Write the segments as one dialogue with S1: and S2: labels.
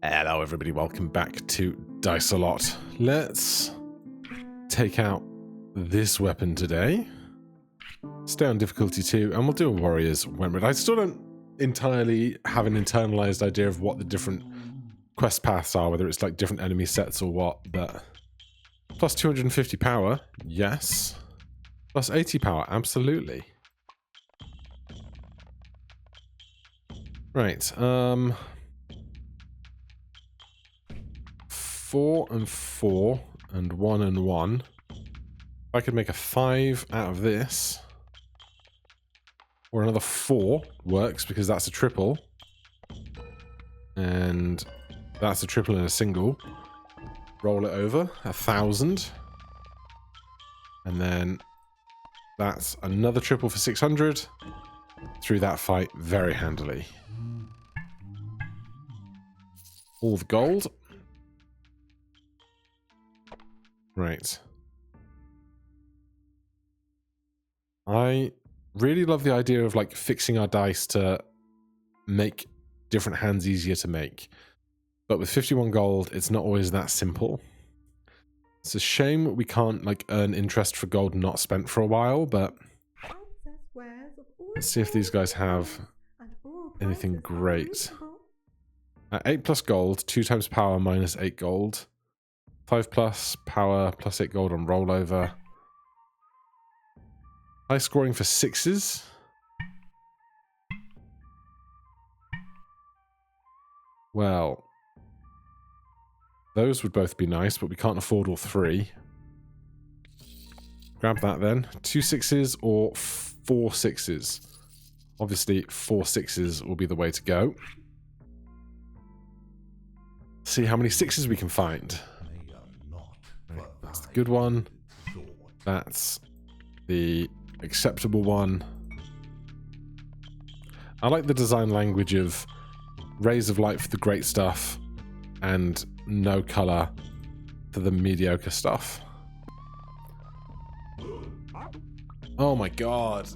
S1: Hello everybody, welcome back to Dicealot. Let's take out this weapon today. Stay on difficulty 2 and we'll do a warrior's weapon. I still don't entirely have an internalized idea of what the different quest paths are, whether it's like different enemy sets or what, but plus 250 power, yes. Plus 80 power, absolutely. Right, 4 and 4 and 1 and 1. If I could make a 5 out of this, or another 4 works because that's a triple, and that's a triple and a single. Roll it over, 1,000, and then that's another triple for 600 through that fight very handily. All the gold. Right. I really love the idea of like fixing our dice to make different hands easier to make. But with 51 gold, it's not always that simple. It's a shame we can't like earn interest for gold not spent for a while, but let's see if these guys have anything great. At 8 plus gold, 2 times power minus 8 gold. 5 plus power plus 8 gold on rollover. High scoring for 6s. Well, those would both be nice, but we can't afford all 3. Grab that then. 2 6s or 4 6s. Obviously, 4 6s will be the way to go. See how many 6s we can find. Right, that's the good one. That's the acceptable one. I like the design language of rays of light for the great stuff and no color for the mediocre stuff. Oh my god.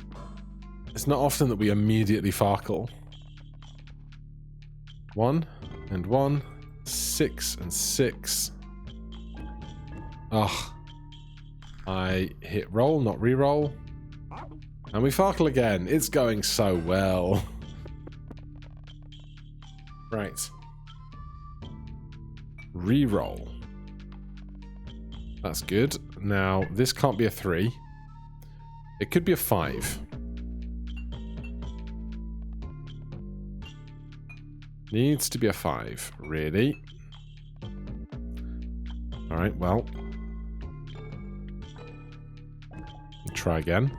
S1: It's not often that we immediately farkle. 1 and 1. 6 and 6. Ugh. I hit roll, not re-roll. And we farkle again. It's going so well. Right. Re-roll. That's good. Now, this can't be a 3. It could be a 5. Needs to be a 5. Really? Alright, well. Try again.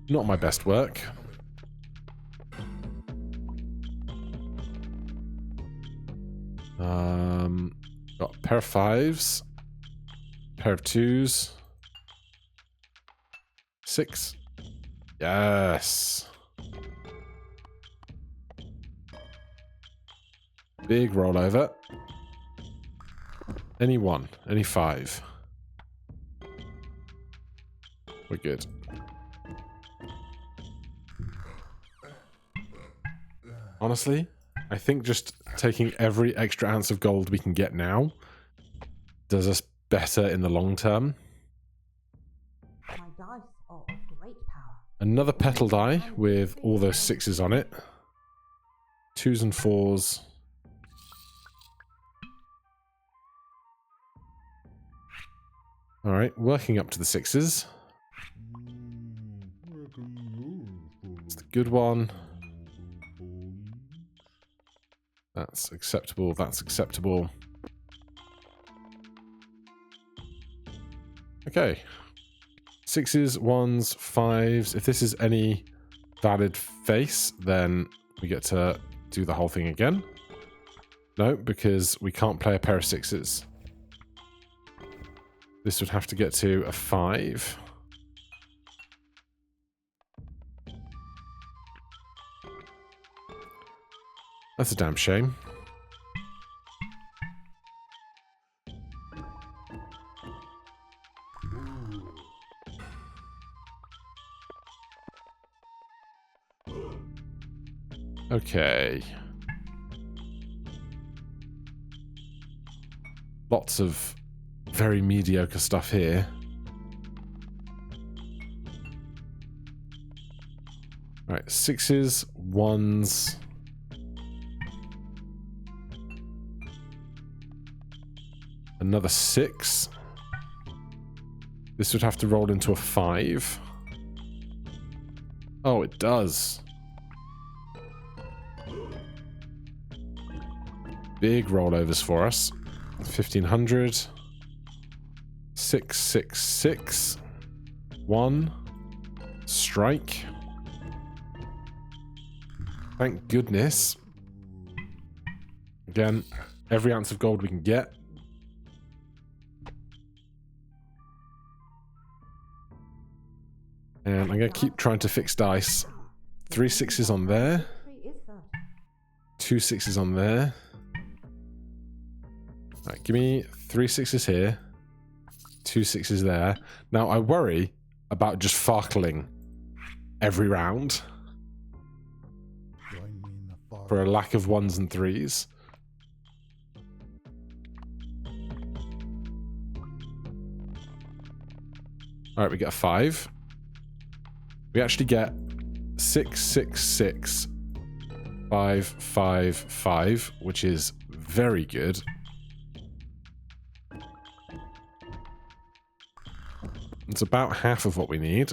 S1: Not my best work. Got a pair of 5s. Pair of 2s. 6. Yes. Big rollover. Any 1. Any 5. We're good. Honestly, I think just taking every extra ounce of gold we can get now does us better in the long term.
S2: My dice are of great power.
S1: Another petal die with all those 6s on it. 2s and 4s. Alright, working up to the 6s. It's the good one. That's acceptable, that's acceptable. Okay. 6s, 1s, 5s. If this is any valid face, then we get to do the whole thing again. No, because we can't play a pair of 6s. This would have to get to a 5. That's a damn shame. Okay. Lots of very mediocre stuff here. Right, sixes, ones. Another 6. This would have to roll into a 5. Oh, it does. Big rollovers for us. 1500. 6, 6, 6. 1. Strike. Thank goodness. Again, every ounce of gold we can get. And I'm going to keep trying to fix dice. 3 6s on there. 2 6s on there. Right, give me 3 6s here. 2 6s there. Now, I worry about just farkling every round. For a lack of 1s and 3s. Alright, we get a 5. We actually get 6, 6, 6, 5, 5, 5, which is very good. It's about half of what we need.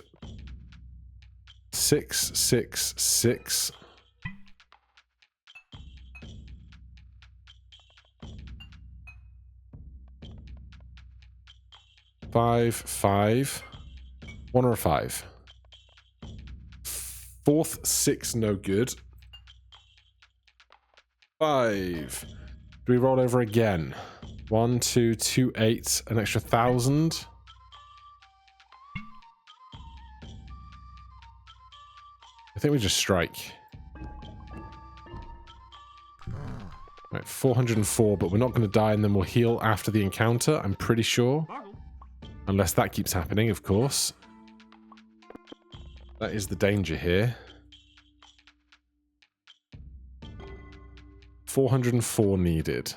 S1: 6, 6, 6. 5, 5. 1 or a 5. 4th 6, no good. 5. Do we roll over again? 1, 2, 2 8, an extra 1,000. I think we just strike. Right, 404, but we're not going to die and then we'll heal after the encounter, I'm pretty sure. Unless that keeps happening, of course. That is the danger here. 404 needed.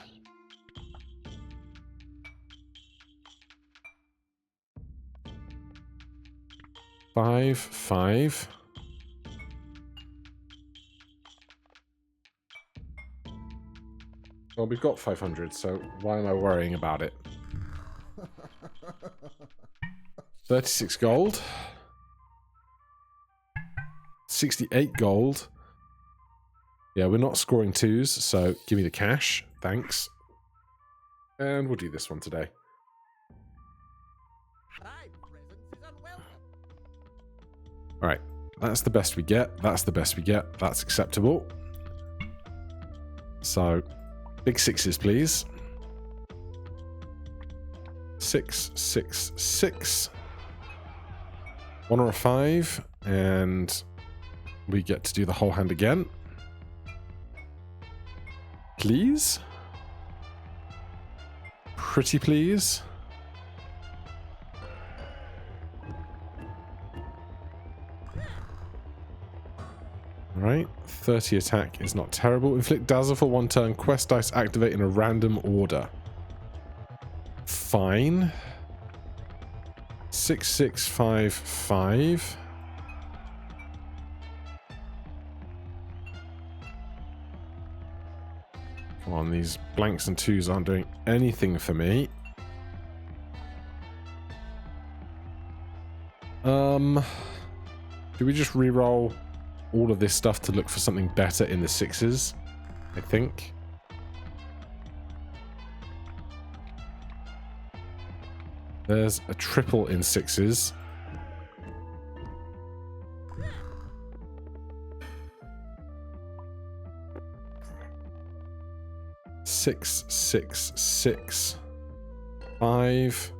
S1: Five, 5. Well, we've got 500, so why am I worrying about it? 36 gold. 68 gold. Yeah, we're not scoring 2s, so give me the cash. Thanks. And we'll do this one today. Alright, that's the best we get. That's the best we get. That's acceptable. So, big 6s, please. 6, 6, 6. 1 or a 5, and we get to do the whole hand again. Please? Pretty please? Alright, 30 attack is not terrible. Inflict dazzle for 1 turn. Quest dice activate in a random order. Fine. 6, 6, 5, 5. Come on, these blanks and 2s aren't doing anything for me. Do we just re-roll all of this stuff to look for something better in the 6s? I think. There's a triple in 6s. Six, 6, 6. 5.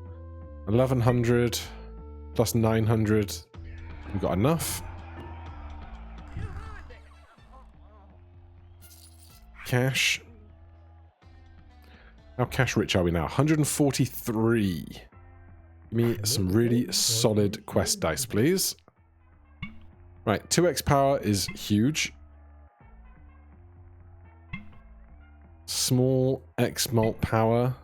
S1: 1100 plus 900. We've got enough. Cash. How cash rich are we now? 143. Give me some really solid quest dice, please. Right, 2x power is huge. Small X mult power.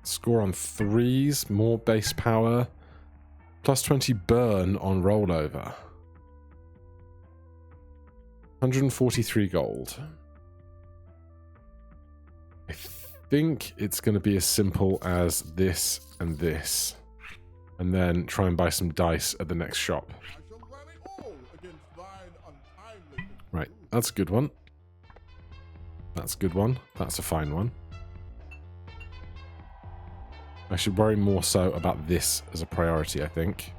S1: Score on 3s. More base power. Plus 20 burn on rollover. 143 gold. I think it's going to be as simple as this and this. And then try and buy some dice at the next shop. Right, that's a good one. That's a good one. That's a fine one. I should worry more so about this as a priority, I think.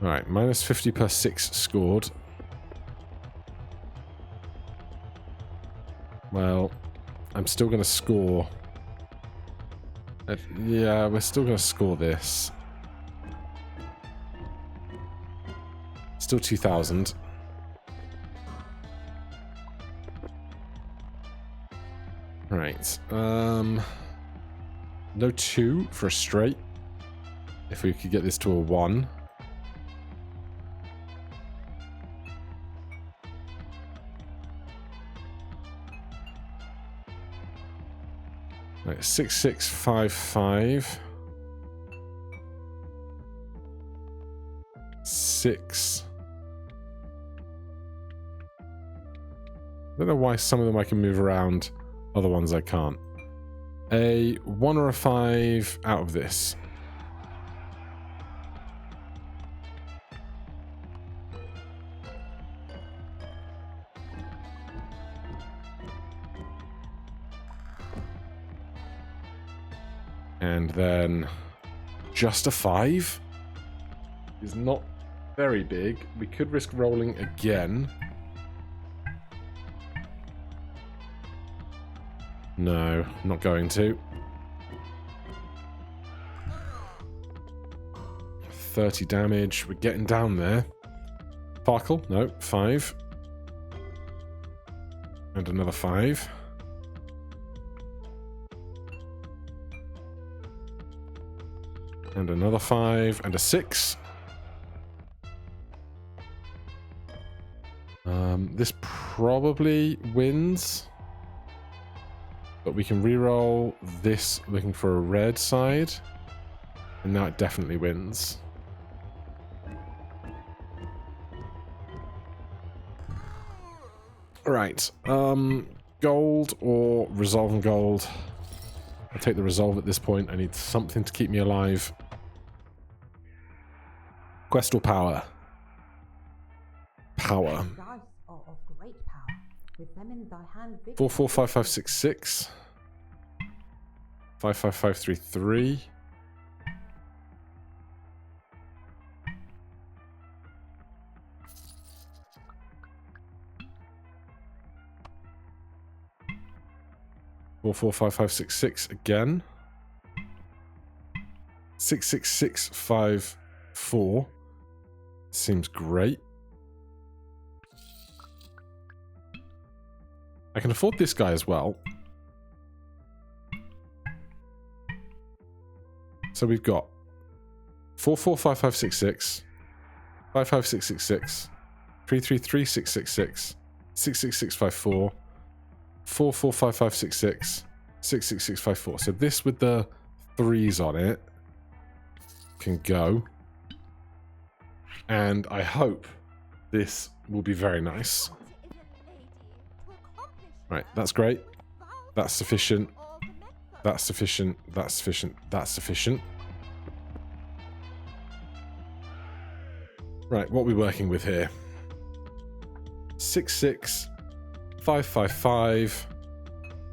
S1: Alright, minus 50 per 6 scored. Well, I'm still going to score. Yeah, we're still going to score this. Still 2,000. Right. No 2 for a straight. If we could get this to a 1. Right, 6655. 6. I don't know why some of them I can move around, other ones I can't. A 1 or a 5 out of this. And then just a 5 is not very big. We could risk rolling again. No, not going to. 30 damage. We're getting down there. Sparkle? No, 5. And another 5. And another 5. And a 6. This probably wins. But we can reroll this looking for a red side. And now it definitely wins. Right. Gold or resolve and gold? I'll take the resolve at this point. I need something to keep me alive. Quest or power? Power.
S2: Dice are of great power. With them in thy hand,
S1: 445566. 55533. Four, 5556 again. 66654 seems great. I can afford this guy as well. So we've got 445566, 55666, 333666, 66654, 445566, 66654. So this with the 3s on it can go. And I hope this will be very nice. Right, that's great. That's sufficient. That's sufficient. That's sufficient. That's sufficient. Right, what are we working with here? 66555.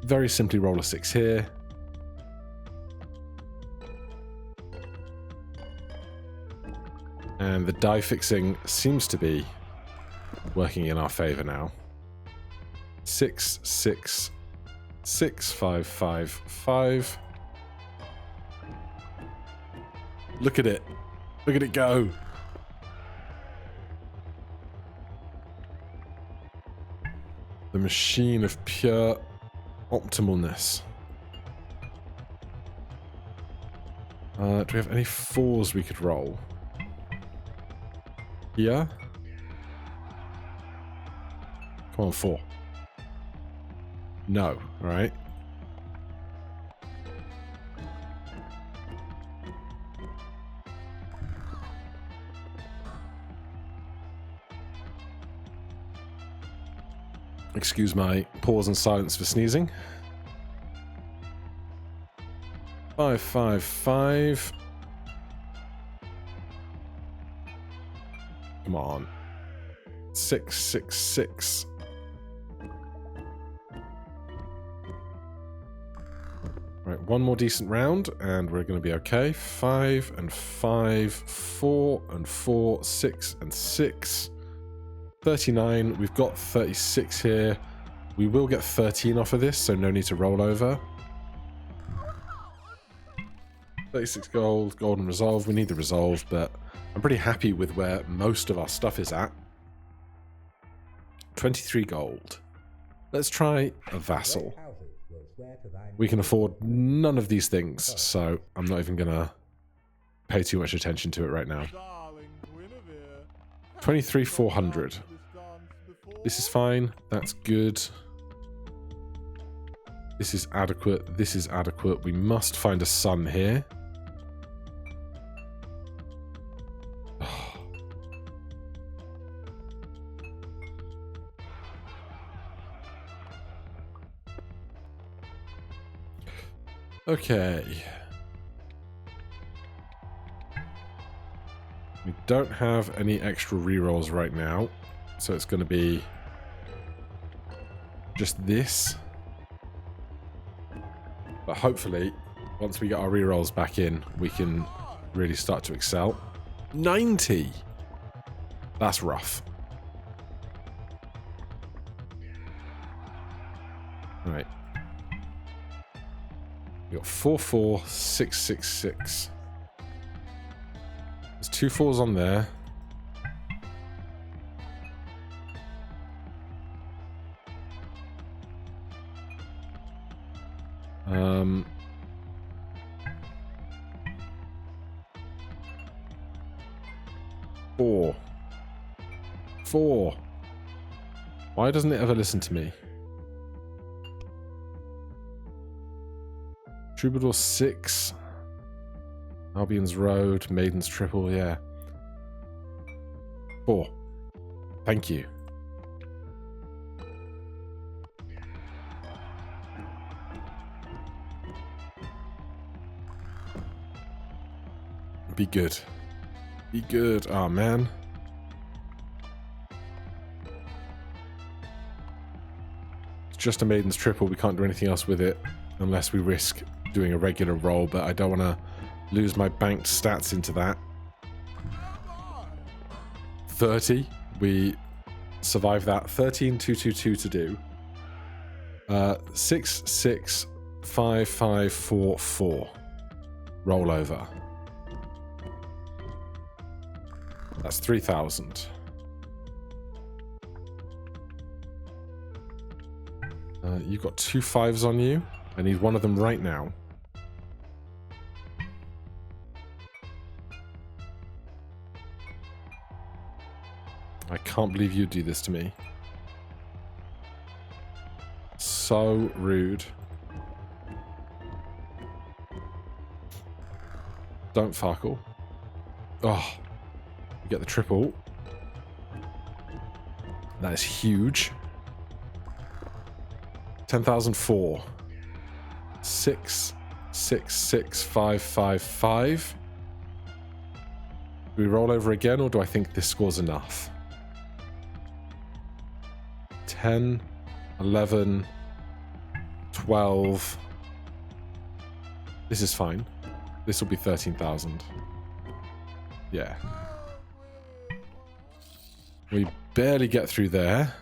S1: Very simply roll a 6 here. And the die fixing seems to be working in our favor now. 666555. Look at it. Look at it go. The machine of pure optimalness. Do we have any 4s we could roll? here. Come on, 4. No, right? Excuse my pause and silence for sneezing. 5, 5, 5. Come on. 6, 6, 6. Right, one more decent round, and we're going to be okay. 5 and 5, 4 and 4, 6 and 6. 39. We've got 36 here. We will get 13 off of this, so no need to roll over. 36 gold, golden resolve. We need the resolve, but I'm pretty happy with where most of our stuff is at. 23 gold. Let's try a vassal. We can afford none of these things, so I'm not even going to pay too much attention to it right now. 23,400. This is fine. That's good. This is adequate. This is adequate. We must find a sun here. Okay. We don't have any extra rerolls right now, so it's going to be just this. But hopefully, once we get our rerolls back in, we can really start to excel. 90! That's rough. Right. We got 4, 4, 6, 6, 6. There's 2 4s on there. Four. 4. Why doesn't it ever listen to me? Troubadour 6. Albion's Road. Maiden's Triple, yeah. 4. Thank you. Be good. Be good. Oh, man. It's just a Maiden's Triple. We can't do anything else with it unless we risk doing a regular roll, but I don't want to lose my banked stats into that. 30. We survive that. 13, 2, 2, 2 to do. 6, 6, 5, 5, 4, 4. Roll over. That's 3,000. You've got 2 5s on you. I need one of them right now. I can't believe you do this to me. So rude. Don't farkle. Oh, you get the triple. That is huge. 10,004. 6, 6, 6, 5, 5, 5. Do we roll over again, or do I think this score's enough? 10, 11, 12. This is fine. This will be 13,000. Yeah. We barely get through there.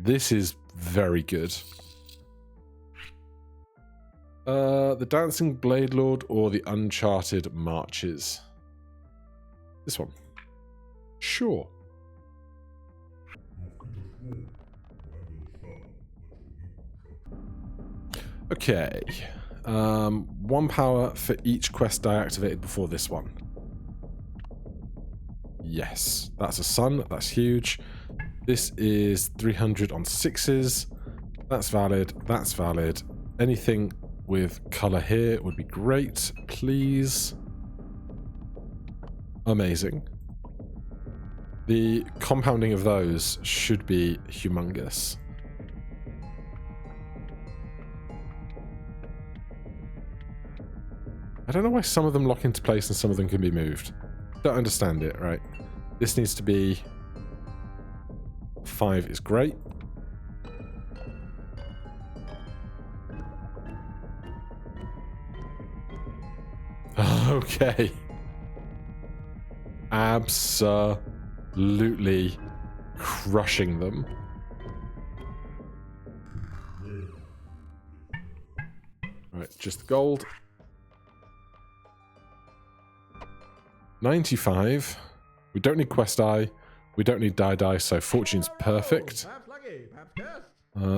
S1: This is very good. The Dancing Blade Lord or the Uncharted Marches? This one. Sure. Okay. 1 power for each quest die activated before this one. Yes, that's a sun. That's huge. This is 300 on 6s. That's valid. That's valid. Anything with colour here would be great, please. Amazing. The compounding of those should be humongous. I don't know why some of them lock into place and some of them can be moved. Don't understand it, right? This needs to be 5 is great. Okay. Absolutely crushing them. Right, just the gold. 95. We don't need quest die. We don't need die, so fortune's perfect.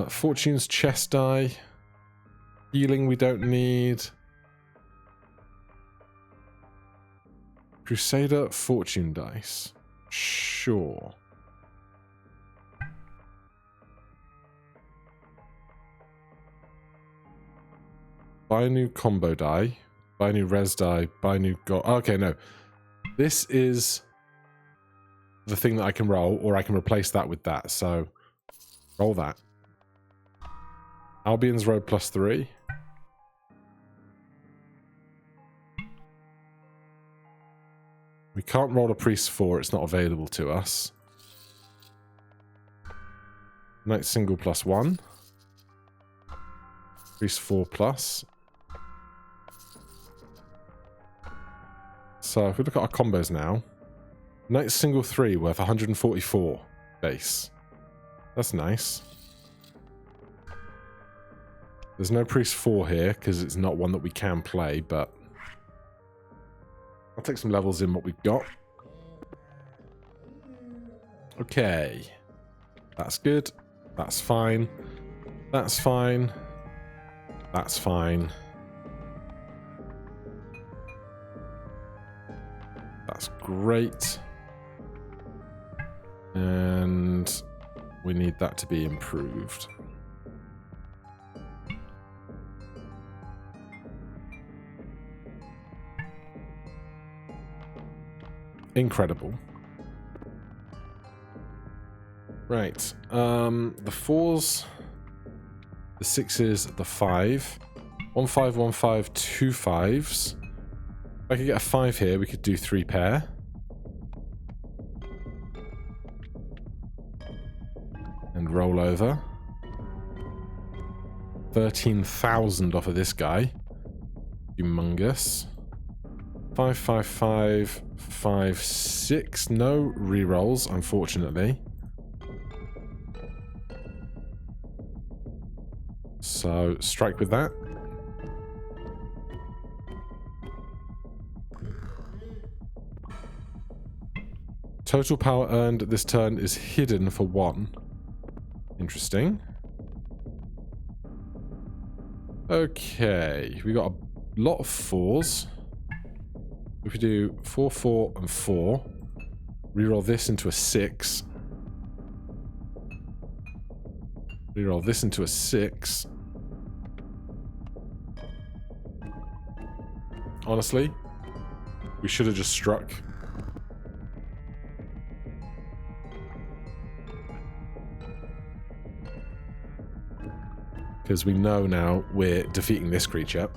S1: Fortune's chest die. Healing we don't need. Crusader fortune dice. Sure. Buy a new combo die. Buy a new res die. Buy a new gold. Okay, no. This is the thing that I can roll, or I can replace that with that. So, roll that. Albion's Road +3. We can't roll a Priest 4, it's not available to us. Knight Single +1. Priest 4+. So if we look at our combos now, Knight Single 3 worth 144 base. That's nice. There's no Priest 4 here because it's not one that we can play, but I'll take some levels in what we've got. Okay. That's good. That's fine. That's fine. That's fine. That's great. And we need that to be improved. Incredible. Right. The 4s, the 6s, the 5. 1 5, 1 5, 2 5s. If I could get a 5 here, we could do 3 pair. And roll over. 13,000 off of this guy. Humongous. 5 5 5 5 6. No rerolls, unfortunately. So strike with that. Total power earned this turn is hidden for 1. Interesting. Okay, we got a lot of 4s. If we do 4, 4, and 4, reroll this into a 6. Reroll this into a 6. Honestly, we should have just struck. Because we know now we're defeating this creature.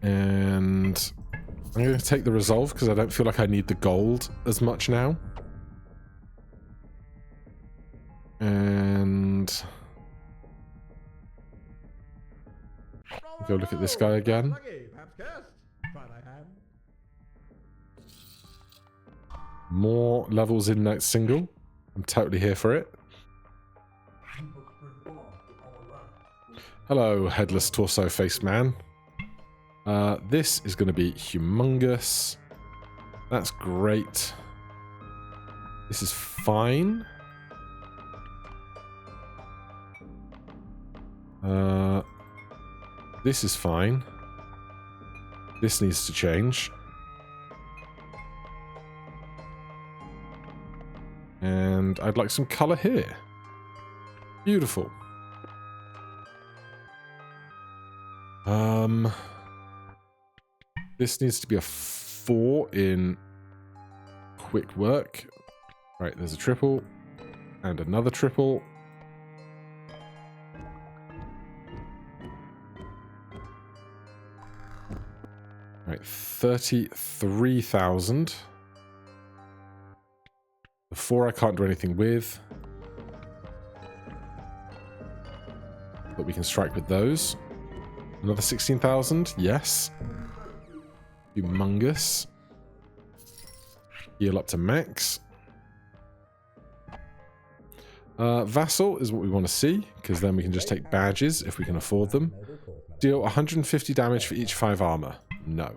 S1: And I'm going to take the resolve because I don't feel like I need the gold as much now. And go look at this guy again. More levels in Knight Single. I'm totally here for it. Hello, headless torso faced man. This is going to be humongous. That's great. This is fine. This is fine. This needs to change. And I'd like some colour here. Beautiful. This needs to be a 4 in quick work. Right, there's a triple. And another triple. Right, 33,000. The 4 I can't do anything with. But we can strike with those. Another 16,000, yes. Humongous. Heal up to max. Vassal is what we want to see, because then we can just take badges if we can afford them. Deal 150 damage for each 5 armor. No.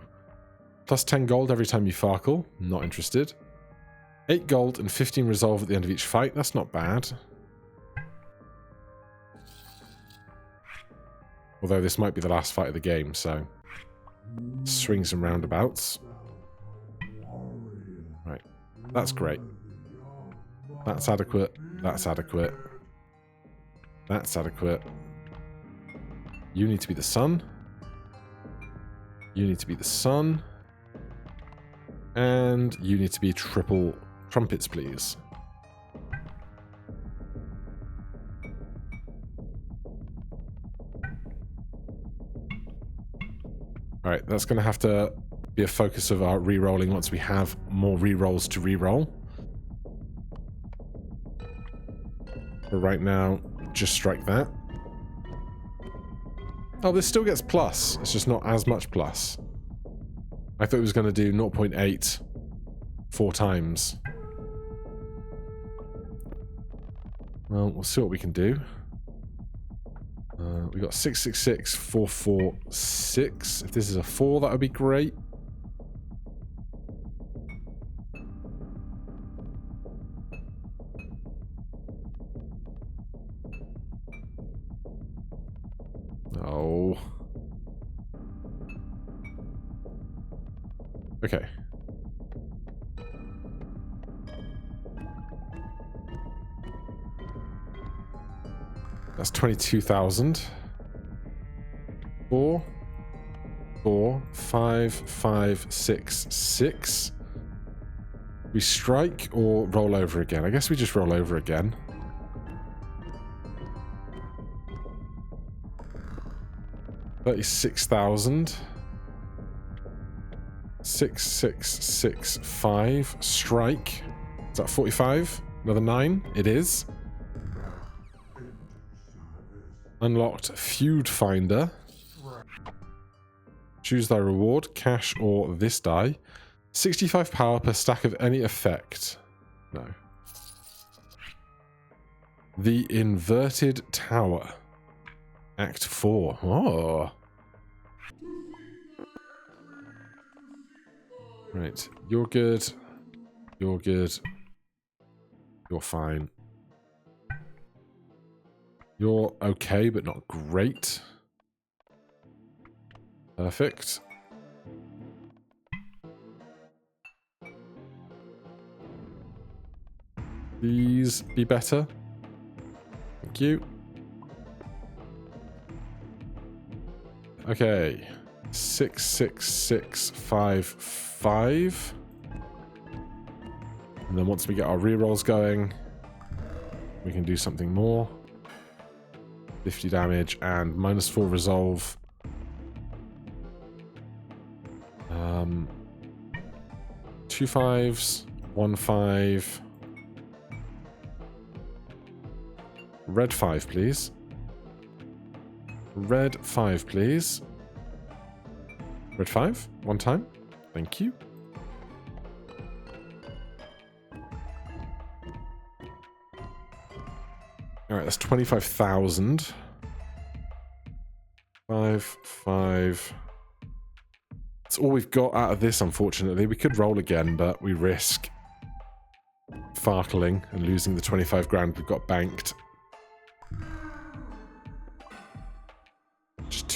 S1: Plus 10 gold every time you farkle. Not interested. 8 gold and 15 resolve at the end of each fight. That's not bad. Although this might be the last fight of the game, so... swings and roundabouts. Right. That's great. That's adequate. That's adequate. That's adequate. You need to be the sun. You need to be the sun. And you need to be triple trumpets, please. Alright, that's going to have to be a focus of our re-rolling once we have more re-rolls to re-roll. But right now, just strike that. Oh, this still gets plus. It's just not as much plus. I thought it was going to do 0.8 4 times. Well, we'll see what we can do. We got 666, 446. If this is a 4, that would be great. Oh. Okay. That's 22,000. 4, 4, 5, 5, 6, 6. We strike or roll over again? I guess we just roll over again. $36,000. 6, 6, 6, 5. Strike. Is that 45? Another 9? It is. Unlocked Feud Finder. Choose thy reward, cash or this die. 65 power per stack of any effect. No. The Inverted Tower. Act 4. Oh. Right. You're good. You're good. You're fine. You're okay, but not great. Perfect. Please be better. Thank you. Okay. 6, 6, 6, 5, 5. And then once we get our rerolls going, we can do something more. 50 damage and -4 resolve. 2 5s, 1 5. Red 5, please. Red 5, please. Red 5, 1 time. Thank you. Alright, that's 25,000. 5, 5. That's all we've got out of this, unfortunately. We could roll again, but we risk farkling and losing the 25 grand we've got banked.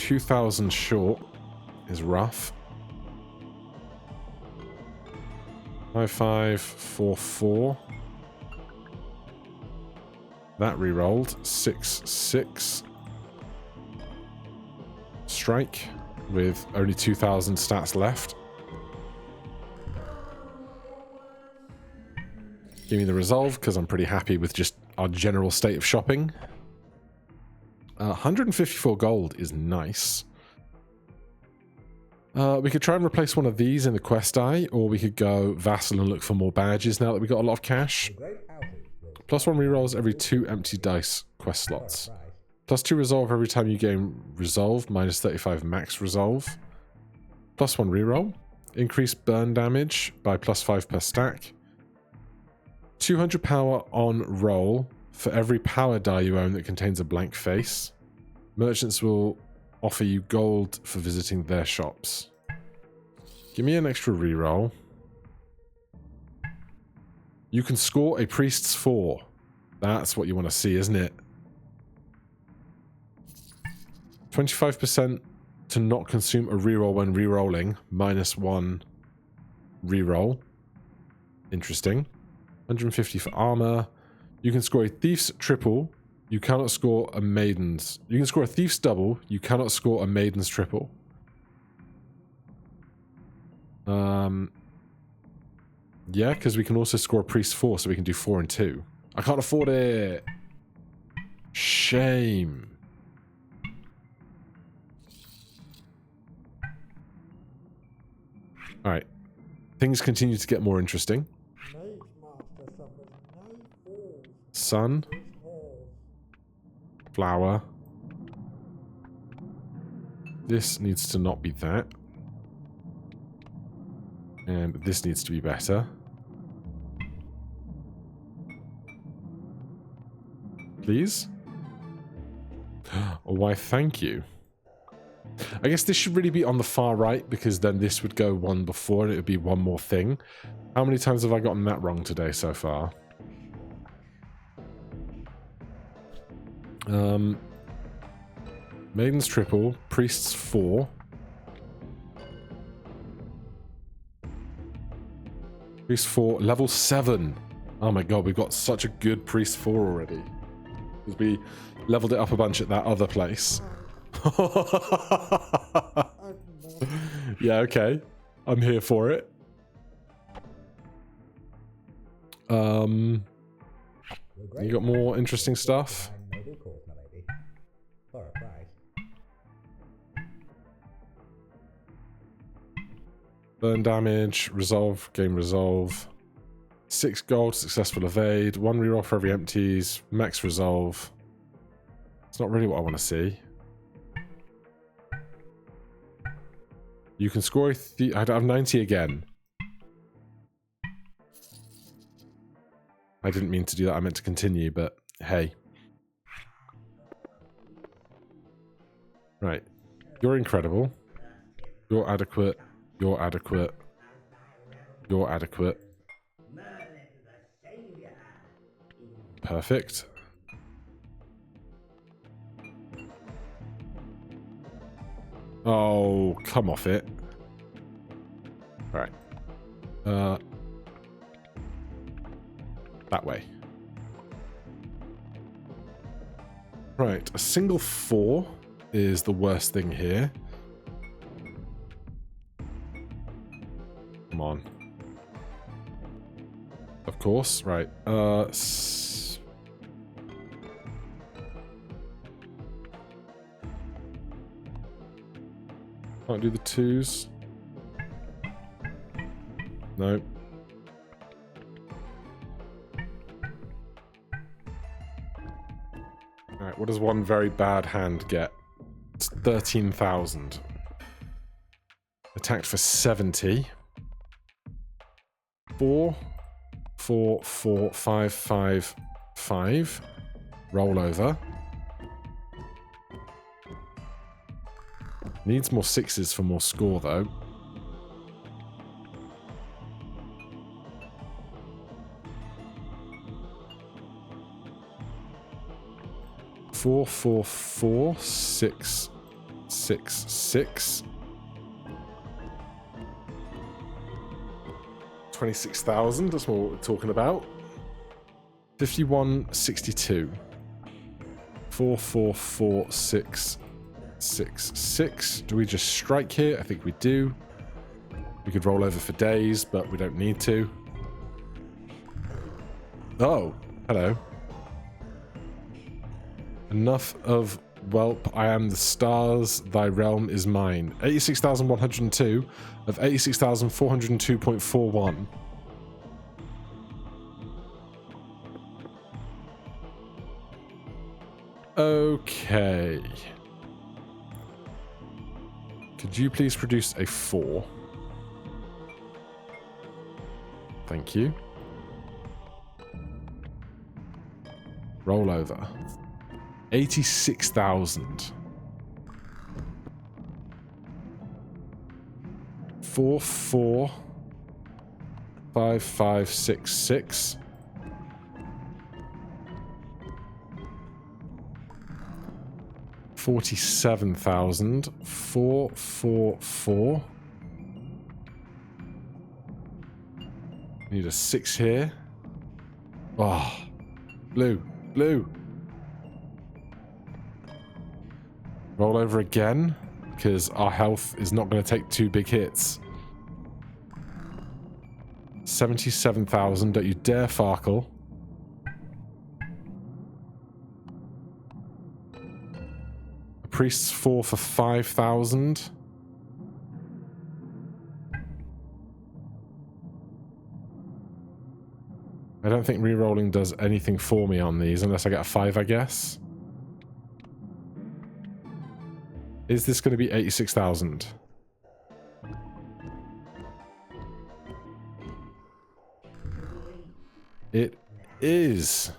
S1: 2,000 short is rough. 5, 5, 4, 4. That re-rolled. 6, 6. Strike with only 2,000 stats left. Give me the resolve because I'm pretty happy with just our general state of shopping. 154 gold is nice. We could try and replace one of these in the quest eye, or we could go vassal and look for more badges now that we've got a lot of cash. +1 rerolls every 2 empty dice quest slots. +2 resolve every time you gain resolve, -35 max resolve. +1 reroll. Increase burn damage by +5 per stack. 200 power on roll for every power die you own that contains a blank face. Merchants will offer you gold for visiting their shops. Give me an extra reroll. You can score a priest's 4. That's what you want to see, isn't it? 25% to not consume a reroll when rerolling. -1 reroll. Interesting. 150 for armor. You can score a thief's triple. You cannot score a maiden's. You can score a thief's double. You cannot score a maiden's triple. Yeah, because we can also score a priest 4, so we can do 4 and 2. I can't afford it. Shame. Alright. Things continue to get more interesting. Sun. Flower. This needs to not be that. And this needs to be better. Please? Oh, why, thank you. I guess this should really be on the far right, because then this would go one before and it would be one more thing. How many times have I gotten that wrong today so far? Maiden's triple, priest's 4. Priest 4, level 7. Oh my god, we've got such a good priest 4 already. Because we leveled it up a bunch at that other place. Yeah, okay. I'm here for it. You got more interesting stuff? Burn damage, resolve, game resolve. 6 gold, successful evade, 1 reroll for every empties, max resolve. It's not really what I want to see. You can score a I have 90 again. I didn't mean to do that, I meant to continue, but hey. Right. You're incredible. You're adequate. You're adequate. You're adequate. Perfect. Oh, come off it. Right. That way. Right, a single 4 is the worst thing here. Come on. Of course, right. Can't do the 2s. No. Alright, what does one very bad hand get? It's 13,000. Attacked for 70. 4, 4, 4, 5, 5, 5. Roll over. Needs more 6s for more score, though. Four, 4, 4, 6, 6, 6. 26,000, that's what we're talking about. 5162. 4, 4, 4, 6, 6, 6. Do we just strike here? I think we do. We could roll over for days, but we don't need to. Oh, hello. Enough of whelp, I am the stars, thy realm is mine. 86,102 of 86,402.41. Okay. Could you please produce a 4? Thank you. Roll over. 86,000. 4, 4. 5, 5, 6, 6. 47,000. 4, 4, 4. Need a 6 here. Oh, blue, blue. Roll over again, because our health is not going to take 2 big hits. 77,000. Don't you dare Farkle. A priest's 4 for 5,000. I don't think re-rolling does anything for me on these, unless I get a 5, I guess. Is this going to be 86,000? It is.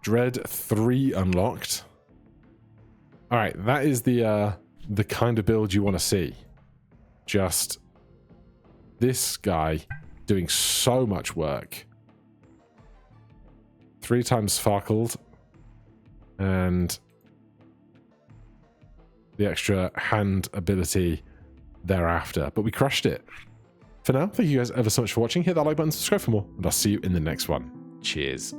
S1: Dread 3 unlocked. Alright, that is the kind of build you want to see. Just this guy doing so much work. 3 times Farkled. And the extra hand ability thereafter. But we crushed it. For now, thank you guys ever so much for watching. Hit that like button, subscribe for more, and I'll see you in the next one. Cheers.